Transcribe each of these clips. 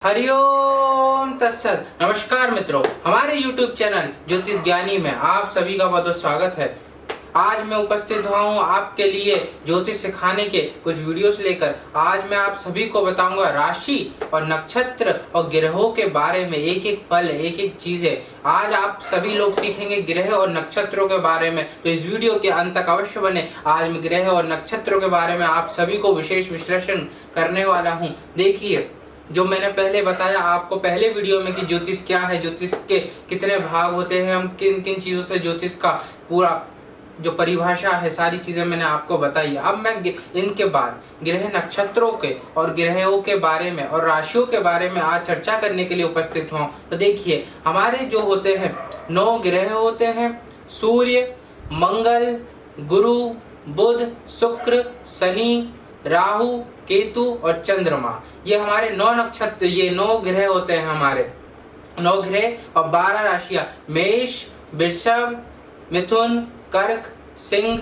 हरिओम तत्सत। नमस्कार मित्रों, हमारे YouTube चैनल ज्योतिष ज्ञानी में आप सभी का बहुत बहुत स्वागत है। आज मैं उपस्थित हुआ हूँ आपके लिए ज्योतिष सिखाने के कुछ वीडियोस लेकर। आज मैं आप सभी को बताऊंगा राशि और नक्षत्र और ग्रहों के बारे में, एक एक फल, एक एक चीजें। आज आप सभी लोग सीखेंगे ग्रह और नक्षत्रों के बारे में, तो इस वीडियो के अंत तक अवश्य बने। आज मैं ग्रह और नक्षत्रों के बारे में आप सभी को विशेष विश्लेषण करने वाला हूँ। देखिए, जो मैंने पहले बताया आपको पहले वीडियो में कि ज्योतिष क्या है, ज्योतिष के कितने भाग होते हैं, हम किन किन चीज़ों से ज्योतिष का पूरा जो परिभाषा है, सारी चीज़ें मैंने आपको बताई। अब मैं इनके बाद ग्रह नक्षत्रों के और ग्रहों के बारे में और राशियों के बारे में आज चर्चा करने के लिए उपस्थित हुआ। तो देखिए, हमारे जो होते हैं 9 ग्रह होते हैं। सूर्य, मंगल, गुरु, बुध, शुक्र, शनि, राहु, केतु और चंद्रमा। ये हमारे 9 नक्षत्र, ये 9 ग्रह होते हैं हमारे 9 ग्रह और 12 राशियां। मेष, वृषभ, मिथुन, कर्क, सिंह,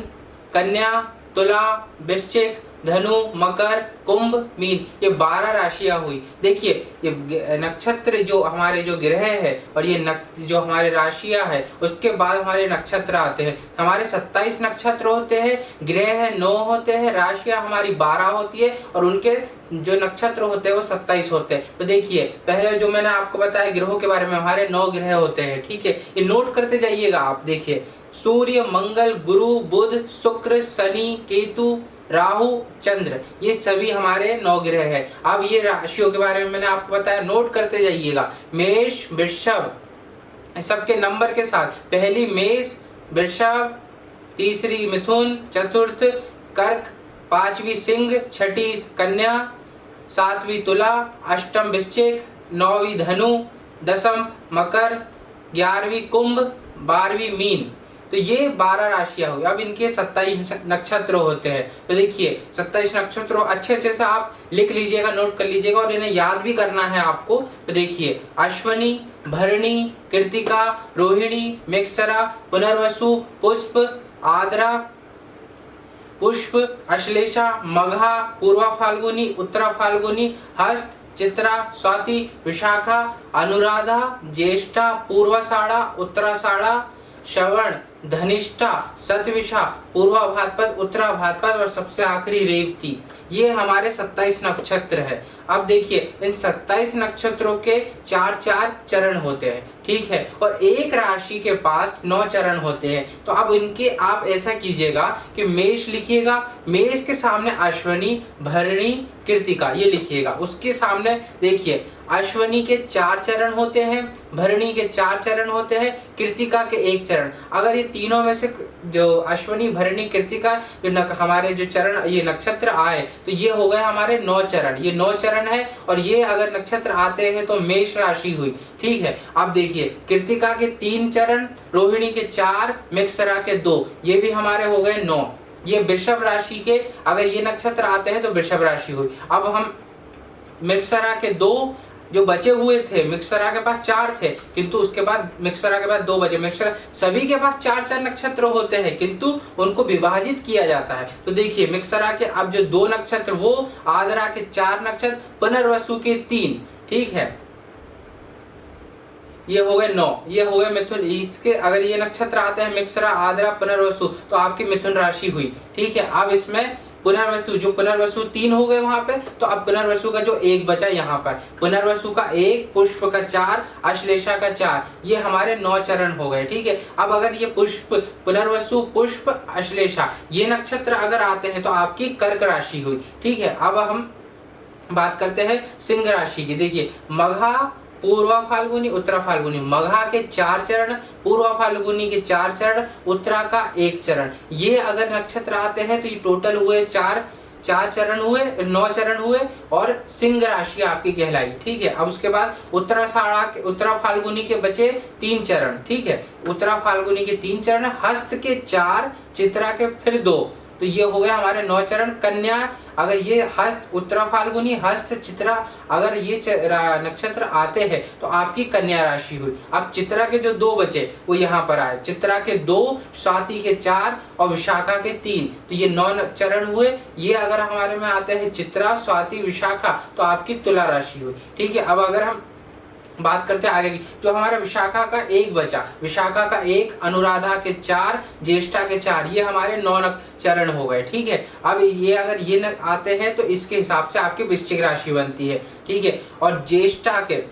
कन्या, तुला, वृश्चिक, धनु, मकर, कुंभ, मीन, ये 12 राशियां हुई। देखिए, ये नक्षत्र जो हमारे जो ग्रह है और ये जो हमारे राशियां है, उसके बाद हमारे नक्षत्र आते हैं। हमारे 27 नक्षत्र होते हैं, ग्रह है 9 होते हैं, राशियां हमारी 12 होती है और उनके जो नक्षत्र होते हैं वो 27 होते हैं। तो देखिए, पहले जो मैंने आपको बताया ग्रहों के बारे में, हमारे 9 ग्रह होते हैं। ठीक है, ये नोट करते जाइएगा आप। देखिए, सूर्य, मंगल, गुरु, बुध, शुक्र, शनि, केतु, राहु, चंद्र, ये सभी हमारे 9 ग्रह हैं। अब ये राशियों के बारे में मैंने आपको बताया, नोट करते जाइएगा। मेष, वृषभ, सबके नंबर के साथ, पहली मेष, वृषभ, तीसरी मिथुन, चतुर्थ कर्क, पांचवी सिंह, छठी कन्या, सातवीं तुला, अष्टम वृश्चिक, नौवीं धनु, दसम मकर, 11वीं कुंभ, 12वीं मीन। तो ये 12 राशियां हुई। अब इनके 27 नक्षत्र होते हैं। तो देखिए, 27 नक्षत्र अच्छे से आप लिख लीजिएगा, नोट कर लीजिएगा और इन्हें याद भी करना है आपको। तो देखिए, अश्वनी, भरणी, कृतिका, रोहिणी, मृगशिरा, पुनर्वसु, पुष्प, आद्रा, पुष्प, अश्लेषा, मघा, पूर्वा फाल्गुनी, उत्तरा फाल्गुनी, हस्त, चित्रा, स्वाति, विशाखा, अनुराधा, ज्येष्ठा, पूर्वाषाढ़ा, उत्तराषाढ़ा, श्रवण, धनिष्ठा, शतविषा, पूर्वा भाद्रपद, उत्तरा भाद्रपद और सबसे आखिरी रेवती। ये हमारे 27 नक्षत्र है। अब देखिए, इन 27 नक्षत्रों के 4-4 चरण होते हैं। ठीक है, और एक राशि के पास 9 चरण होते हैं। तो अब इनके आप ऐसा कीजिएगा कि मेष लिखिएगा, मेष के सामने अश्वनी, भरणी, कृतिका ये लिखिएगा। उसके सामने देखिए, अश्वनी के 4 चरण होते हैं, भरणी के 4 चरण होते हैं, कृतिका के 1 चरण। अगर ये तीनों में से जो अश्वनी, भरणी, कृतिका जो हमारे जो चरण, ये नक्षत्र आए, तो ये हो गए हमारे 9 चरण। ये 9 चरण है और ये अगर नक्षत्र आते हैं तो मेष राशि हुई। ठीक है, अब देखिए, कृतिका के 3 चरण, रोहिणी के 4, मृगशिरा के 2, ये भी हमारे हो गए 9। ये वृषभ राशि के अगर ये नक्षत्र आते हैं तो वृषभ राशि हुई। अब हम मृगशिरा के 2 जो बचे हुए थे, मृगशिरा के पास 4 थे, किंतु उसके बाद मृगशिरा के बाद 2 बचे। मृगशिरा सभी के पास 4-4 नक्षत्र होते हैं, किंतु उनको विभाजित किया जाता है। तो देखिए, मृगशिरा के अब जो 2 नक्षत्र, वो आद्रा के 4 नक्षत्र, पुनर्वसु के 3। ठीक है, ये हो गए 9। ये हो गए मिथुन। इसके अगर ये नक्षत्र आते हैं मृगशिरा, आद्रा, पुनर्वसु, तो आपकी मिथुन राशि हुई। ठीक है, अब इसमें पुनर्वसु, जो पुनर्वसु 3 हो गए वहां पे, तो अब पुनर्वसु का जो 1 बचा यहाँ पर, पुनर्वसु का 1, पुष्प का 4, अश्लेषा का 4, ये हमारे 9 चरण हो गए। ठीक है, अब अगर ये पुष्प, पुनर्वसु, पुष्प, अश्लेषा ये नक्षत्र अगर आते हैं तो आपकी कर्क राशि हुई। ठीक है, अब हम बात करते हैं सिंह राशि की। देखिए, मघा, पूर्वा फाल्गुनी, उत्तरा फाल्गुनी, मघा के 4 चरण, पूर्वा फाल्गुनी के 4 चरण, उत्तरा का 1 चरण। ये अगर नक्षत्र आते हैं तो ये टोटल हुए 4 चरण हुए, 9 चरण हुए और सिंह राशि आपकी कहलाई। ठीक है, अब उसके बाद उत्तरा फाल्गुनी के बचे 3 चरण। ठीक है, उत्तरा फाल्गुनी के 3 चरण, हस्त के 4, चित्रा के फिर 2, तो ये हो गए हमारे 9 चरण। कन्या, अगर ये हस्त, उत्तरा फाल्गुनी, हस्त, चित्रा, अगर ये नक्षत्र आते हैं तो आपकी कन्या राशि हुई। अब चित्रा के जो 2 बचे वो यहाँ पर आए, चित्रा के 2, स्वाति के 4 और विशाखा के 3, तो ये 9 चरण हुए। ये अगर हमारे में आते हैं चित्रा, स्वाति, विशाखा, तो आपकी तुला राशि हुई। ठीक है, अब अगर हम बात करते हैं आगे की, जो हमारा विशाखा का 1 बचा, विशाखा का 1, अनुराधा के 4, ज्येष्ठा के 4, ये हमारे 9 चरण हो गए। ठीक है, अब ये अगर ये आते हैं तो इसके हिसाब से आपकी वृश्चिक राशि बनती है। ठीक है, और ज्येष्ठा के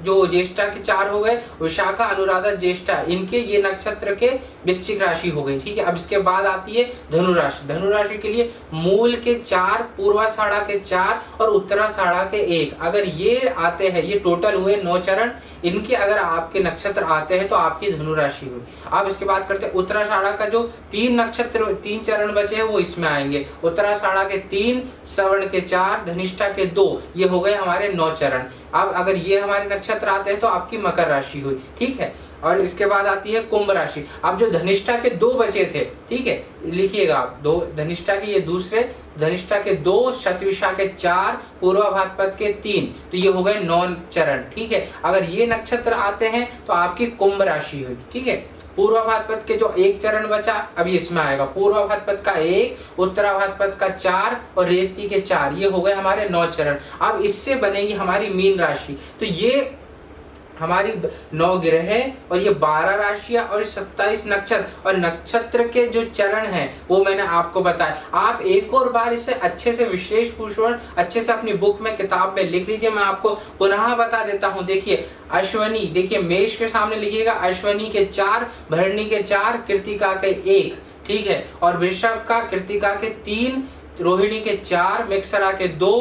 जो ज्येष्ठा के 4 हो गए, विशाखा, अनुराधा, ज्येष्ठा, इनके ये नक्षत्र के वृश्चिक राशि हो गई। ठीक है, अब इसके बाद आती है धनु राशि। धनु राशि के लिए मूल के 4, पूर्वाषाढ़ा के 4 और उत्तराषाढ़ा के 1, अगर ये आते हैं, ये टोटल हुए 9 चरण, इनके अगर आपके नक्षत्र आते हैं तो आपकी धनु राशि हुई। अब इसके बाद करते हैं उत्तराषाढ़ा का जो 3 नक्षत्र, 3 चरण बचे हैं वो इसमें आएंगे। उत्तराषाढ़ा के 3, श्रवण के 4, धनिष्ठा के 2, ये हो गए हमारे 9 चरण। अब अगर ये हमारे नक्षत्र आते हैं तो आपकी मकर राशि हुई। ठीक है, और इसके बाद आती है कुंभ राशि। अब जो धनिष्ठा के 2 बचे थे, ठीक है, लिखिएगा आप, 2 धनिष्ठा के, ये दूसरे धनिष्ठा के 2, शतविषा के 4, पूर्वा भाद्रपद के 3, तो ये हो गए 9 चरण। ठीक है, अगर ये नक्षत्र आते हैं तो आपकी कुंभ राशि हुई। ठीक है, पूर्वा भाद्रपद के जो 1 चरण बचा अभी इसमें आएगा, पूर्वा भाद्रपद का 1, उत्तरा भाद्रपद का 4 और रेवती के 4, ये हो गए हमारे 9 चरण। अब इससे बनेगी हमारी मीन राशि। तो ये हमारी 9 ग्रह है और ये 12 राशियां और 27 नक्षत्र, और नक्षत्र के जो चरण हैं वो मैंने आपको बताया। आप एक और बार इसे अच्छे से विशेष पूषण अच्छे से अपनी बुक में, किताब में लिख लीजिए। मैं आपको पुनः बता देता हूँ। देखिए अश्वनी, देखिए मेष के सामने लिखिएगा अश्वनी के 4, भरणी के 4, कृतिका के 1, ठीक है, और वृषभ का कृतिका के 3, रोहिणी के 4, मृगशिरा के 2,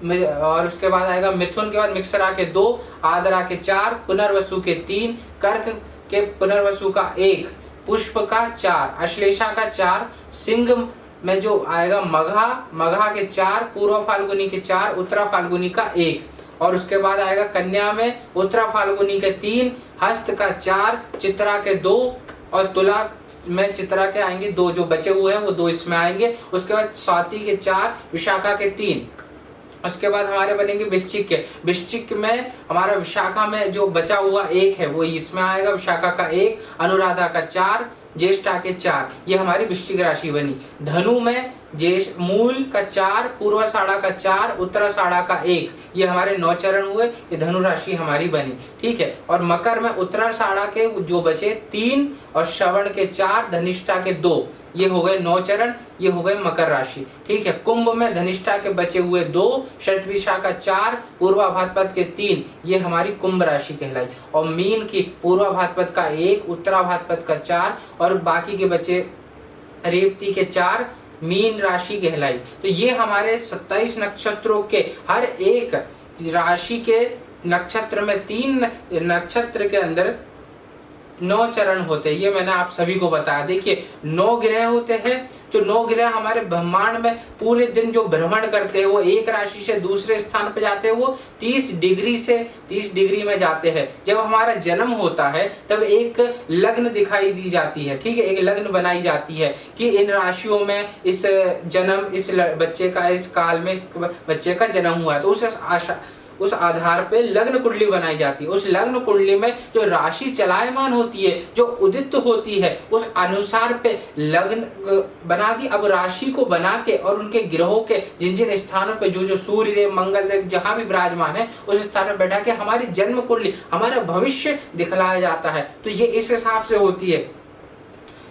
और उसके बाद आएगा मिथुन के बाद मृगशिरा के 2, आद्रा के 4, पुनर्वसु के 3, कर्क के पुनर्वसु का 1, पुष्प का 4, अश्लेषा का 4, सिंह में जो आएगा मघा, मघा के 4, पूर्व फाल्गुनी के 4, उत्तरा फाल्गुनी का 1, और उसके बाद आएगा कन्या में उत्तरा फाल्गुनी के 3, हस्त का 4, चित्रा के 2, और तुला में चित्रा के आएंगे 2, जो बचे हुए हैं वो 2 इसमें आएंगे। उसके बाद स्वाति के 4, विशाखा के 3, उसके बाद हमारे बनेंगे वृश्चिक के। वृश्चिक में हमारा विशाखा में जो बचा हुआ 1 है वो इसमें आएगा, विशाखा का 1, अनुराधा का 4, ज्येष्ठा के 4, ये हमारी वृश्चिक राशि बनी। धनु में मूल का 4, पूर्वाषाढ़ा का 4, उत्तराषाढ़ा का 1, ये हमारे 9 चरण हुए, ये धनु राशि हमारी बनी। ठीक है, और मकर में उत्तराषाढ़ा के जो बचे 3 और श्रवण के 4, धनिष्ठा के 2, ये हो गए 9 चरण, ये हो गए मकर राशि। ठीक है, कुंभ में धनिष्ठा के बचे हुए 2, शतविषा का 4, पूर्वा भाद्रपद के 3, ये हमारी कुंभ राशि कहलाई। और मीन की पूर्वा भाद्रपद का 1, उत्तरा भाद्रपद का 4 और बाकी के बचे रेवती के 4, मीन राशि कहलाई। तो ये हमारे 27 नक्षत्रों के हर एक राशि के नक्षत्र में 3 नक्षत्र के अंदर 9 चरण होते हैं, ये मैंने आप सभी को बताया। देखिए 9 ग्रह होते हैं, जो 9 ग्रह हमारे ब्रह्मांड में पूरे दिन जो भ्रमण करते हैं, वो एक राशि से दूसरे स्थान पर जाते हैं, वो 30 डिग्री से 30 डिग्री में जाते हैं। जब हमारा जन्म होता है तब एक लग्न दिखाई दी जाती है, ठीक है, एक लग्न बनाई जाती है कि इन राशियों में इस जन्म, इस बच्चे का, इस काल में इस बच्चे का जन्म हुआ है, तो उस आधार पे लग्न कुंडली बनाई जाती है। उस लग्न कुंडली में जो राशि चलायमान होती है, जो उदित होती है, उस अनुसार पे लग्न बना दी। अब राशि को बना के और उनके ग्रहों के जिन जिन स्थानों पे जो सूर्य देव, मंगल देव जहां भी विराजमान है, उस स्थान में बैठा के हमारी जन्म कुंडली, हमारा भविष्य दिखलाया जाता है। तो ये इस हिसाब से होती है।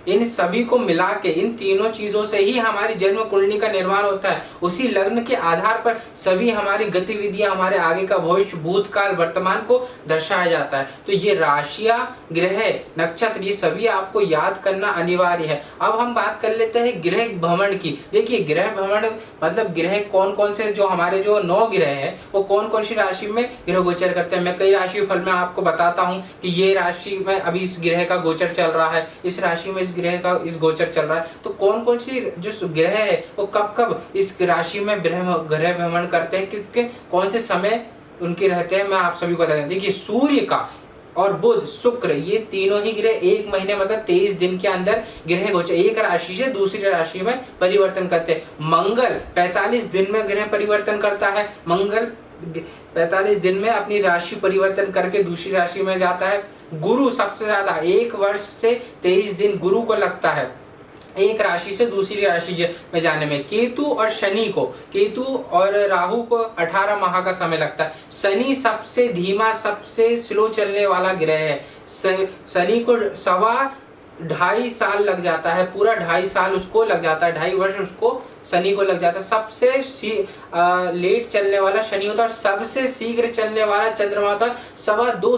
इन सभी को मिला के, इन तीनों चीजों से ही हमारी जन्म कुंडली का निर्माण होता है। उसी लग्न के आधार पर सभी हमारी गतिविधियां, हमारे आगे का भविष्य, भूतकाल, वर्तमान को दर्शाया जाता है। तो ये राशियां, ग्रह, नक्षत्र, ये सभी आपको याद करना अनिवार्य है। अब हम बात कर लेते हैं ग्रह भ्रमण की। देखिए ग्रह भ्रमण मतलब ग्रह कौन कौन से, जो हमारे जो 9 ग्रह है वो कौन कौन सी राशि में ग्रह गोचर करते हैं। मैं कई राशि फल में आपको बताता हूँ कि ये राशि में अभी इस ग्रह का गोचर चल रहा है, इस राशि में ग्रह का इस गोचर चल रहा है। तो कौन कौन सी जो ग्रह है वो कब कब इस राशि में ग्रह भ्रमण करते हैं, किसके कौन से समय उनके रहते हैं, मैं आप सभी को बता दें। देखिए सूर्य का और बुध शुक्र ये तीनों ही ग्रह एक महीने मतलब 23 दिन के अंदर ग्रह गोचर एक राशि से दूसरी राशि में परिवर्तन करते हैं। मंगल 45 दिन में ग्रह परिवर्तन करता है। मंगल 45 दिन में अपनी राशि परिवर्तन करके दूसरी राशि में जाता है। गुरु सबसे ज्यादा 1 वर्ष से 23 दिन गुरु को लगता है एक राशि से दूसरी राशि में जाने में। केतु और शनि को, केतु और राहु को 18 माह का समय लगता है। शनि सबसे धीमा सबसे स्लो चलने वाला ग्रह है। शनि को 2.5 साल लग जाता है, पूरा 2.5 साल उसको लग जाता है, 2.5 वर्ष उसको शनि को लग जाता है। सबसे लेट चलने वाला शनि होता है और सबसे शीघ्र चलने वाला चंद्रमा होता है। 2.25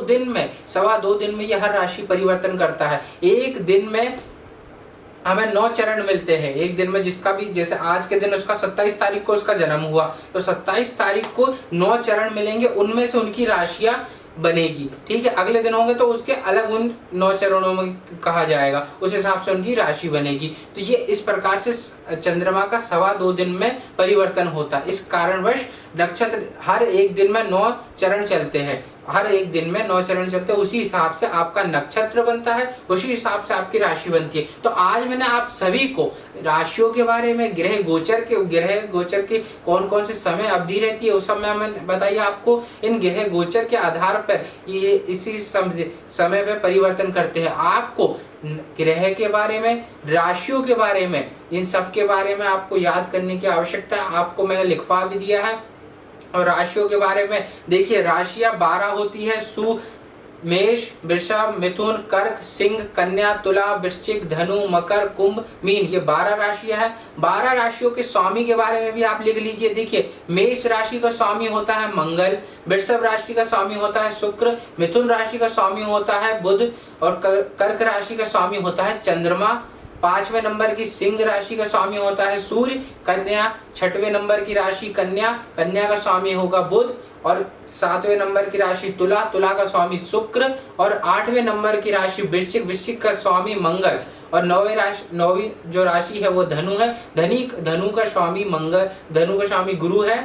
दिन में यह राशि परिवर्तन करता है। एक दिन में हमें 9 चरण मिलते हैं एक दिन में, जिसका भी जैसे आज के दिन उसका 27 तारीख को उसका जन्म हुआ तो 27 तारीख को 9 चरण मिलेंगे, उनमें से उनकी राशियां बनेगी। ठीक है, अगले दिन होंगे तो उसके अलग उन 9 चरणों में कहा जाएगा, उस हिसाब से उनकी राशि बनेगी। तो ये इस प्रकार से चंद्रमा का 2.25 दिन में परिवर्तन होता है। इस कारणवश नक्षत्र हर एक दिन में 9 चरण चलते हैं, हर एक दिन में 9 चरण चलते हैं। उसी हिसाब से आपका नक्षत्र बनता है, उसी हिसाब से आपकी राशि बनती है। तो आज मैंने आप सभी को राशियों के बारे में, ग्रह गोचर के कौन कौन से समय अवधि रहती है उस समय मैंने बताइए आपको। इन ग्रह गोचर के आधार पर ये इसी समय पे परिवर्तन करते हैं। आपको ग्रह के बारे में, राशियों के बारे में, इन सब के बारे में आपको याद करने की आवश्यकता है। आपको मैंने लिखवा भी दिया है। और राशियों के बारे में देखिए, राशियां 12 होती है। मेष, वृषभ, मिथुन, कर्क, सिंह, कन्या, तुला, वृश्चिक, धनु, मकर, कुंभ, मीन, ये 12 राशियां हैं। 12 राशियों के स्वामी के बारे में भी आप लिख लीजिए। देखिए, मेष राशि का स्वामी होता है मंगल, वृषभ राशि का स्वामी होता है शुक्र, मिथुन राशि का स्वामी होता है बुध और कर्क राशि का स्वामी होता है चंद्रमा। 5वें नंबर की सिंह राशि का स्वामी होता है सूर्य। कन्या 6वें नंबर की राशि कन्या का स्वामी होगा बुध। और 7वें नंबर की राशि तुला का स्वामी शुक्र। और 8वें नंबर की राशि वृश्चिक का स्वामी मंगल। और 9वीं जो राशि है वो धनु है। धनु का स्वामी मंगल, धनु का स्वामी गुरु है।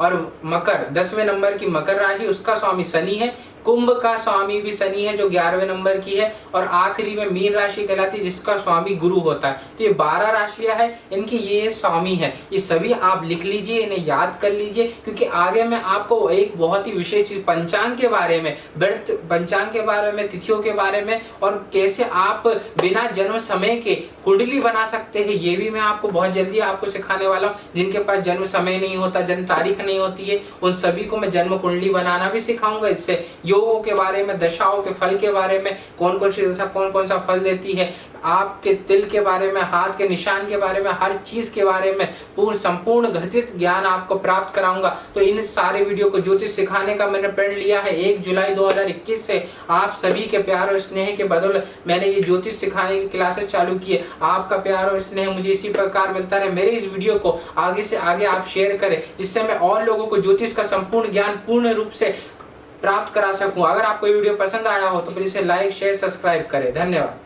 और मकर 10वें नंबर की मकर राशि, उसका स्वामी शनि है। कुंभ का स्वामी भी शनि है जो 11वें नंबर की है। और आखिरी में मीन राशि कहलाती है जिसका स्वामी गुरु होता है। तो ये 12 राशियां हैं, इनकी ये स्वामी है। ये सभी आप लिख लीजिए, इन्हें याद कर लीजिए, क्योंकि आगे मैं आपको एक बहुत ही विशेष चीज पंचांग के बारे में, व्रत पंचांग के बारे में, तिथियों के बारे में और कैसे आप बिना जन्म समय के कुंडली बना सकते हैं, ये भी मैं आपको बहुत जल्दी आपको सिखाने वाला हूँ। जिनके पास जन्म समय नहीं होता, जन्म तारीख नहीं होती है, उन सभी को मैं जन्म कुंडली बनाना भी सिखाऊंगा। इससे योगों के बारे में, दशाओं के फल के बारे में, कौन कौन सी दशा कौन कौन सा फल देती है, आपके तिल के बारे में, हाथ के निशान के बारे में, हर चीज के बारे में संपूर्ण घटित ज्ञान आपको प्राप्त कराऊंगा। तो इन सारे वीडियो को ज्योतिष सिखाने का मैंने प्रण लिया है 1 जुलाई 2021 से। आप सभी के प्यार और स्नेह के बदौलत मैंने ये ज्योतिष सिखाने की क्लासेस चालू की है। आपका प्यार और स्नेह मुझे इसी प्रकार मिलता रहे। मेरे इस वीडियो को आगे से आगे आप शेयर करें, जिससे मैं और लोगों को ज्योतिष का संपूर्ण ज्ञान पूर्ण रूप से प्राप्त करा सकूं। अगर आपको ये वीडियो पसंद आया हो तो प्लीज इसे लाइक, शेयर, सब्सक्राइब करें। धन्यवाद।